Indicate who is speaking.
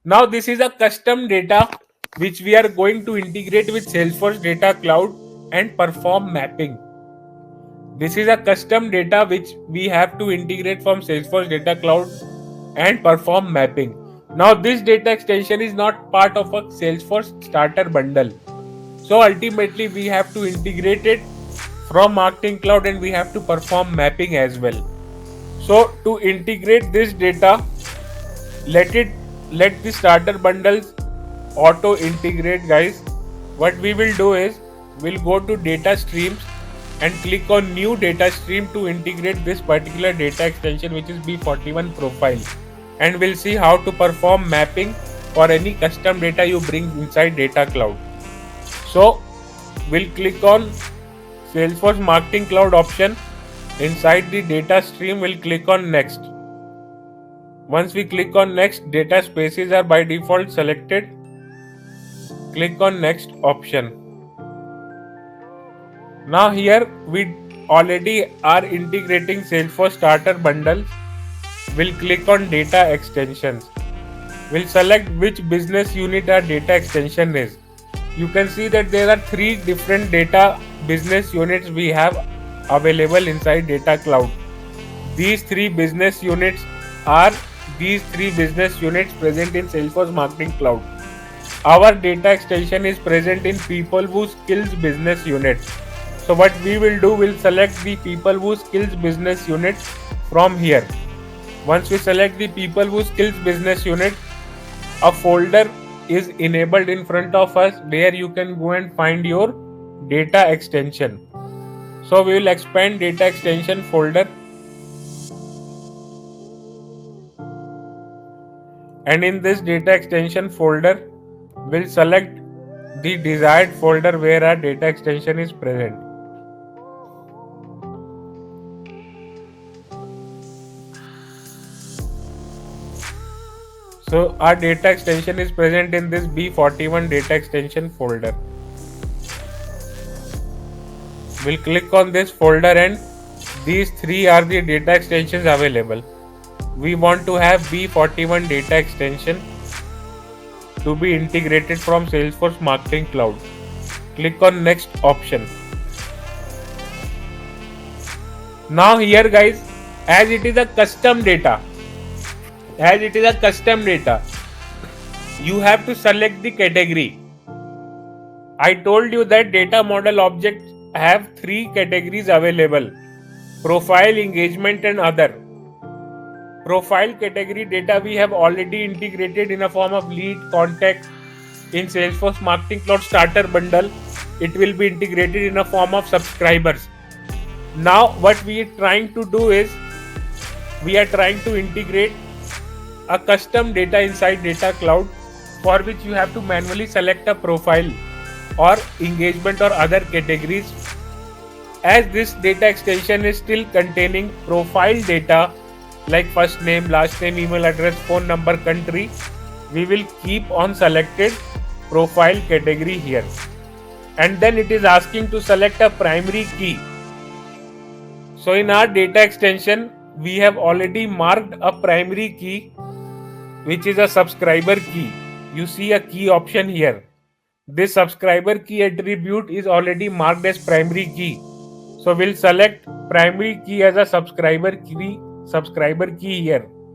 Speaker 1: Now this is a custom data which we are going to integrate with Salesforce Data Cloud and perform mapping. This is a custom data which we have to integrate from Salesforce Data Cloud and perform mapping. Now this data extension is not part of a Salesforce starter bundle. So ultimately we have to integrate it from Marketing Cloud and we have to perform mapping as well. So to integrate this data, let the starter bundles auto integrate, guys. What we will do is we'll go to data streams and click on new data stream to integrate this particular data extension, which is B41 profile, and we'll see how to perform mapping for any custom data you bring inside Data Cloud. So we'll click on Salesforce Marketing Cloud option. Inside the data stream, we'll click on next. Once we click on next, data spaces are by default selected. Click on next option. Now here we already are integrating Salesforce starter bundles. We'll click on data extensions. We'll select which business unit our data extension is. You can see that there are 3 different data business units we have available inside Data Cloud. These 3 business units are present in Salesforce Marketing Cloud. Our data extension is present in People Who Skills business unit. So what we will do, we'll select the People Who Skills business unit from here. Once we select the People Who Skills business unit, a folder is enabled in front of us where you can go and find your data extension. So we will expand data extension folder, and in this data extension folder we'll select the desired folder where our data extension is present. So our data extension is present in this B41 data extension folder. We'll click on this folder and these 3 are the data extensions available. We want to have B41 data extension to be integrated from Salesforce Marketing Cloud. Click on next option. Now here, guys, as it is a custom data, you have to select the category. I told you that data model objects have 3 categories available: profile, engagement and other. Profile category data we have already integrated in a form of lead, contact in Salesforce Marketing Cloud starter bundle. It will be integrated in a form of subscribers. Now what we are trying to do is we are trying to integrate a custom data inside Data Cloud, for which you have to manually select a profile or engagement or other categories. As this data extension is still containing profile data like first name, last name, email address, phone number, country, we will keep on selected profile category here. And then it is asking to select a primary key. So in our data extension, we have already marked a primary key, which is a subscriber key. You see a key option here. This subscriber key attribute is already marked as primary key. So we'll select primary key as a subscriber key here.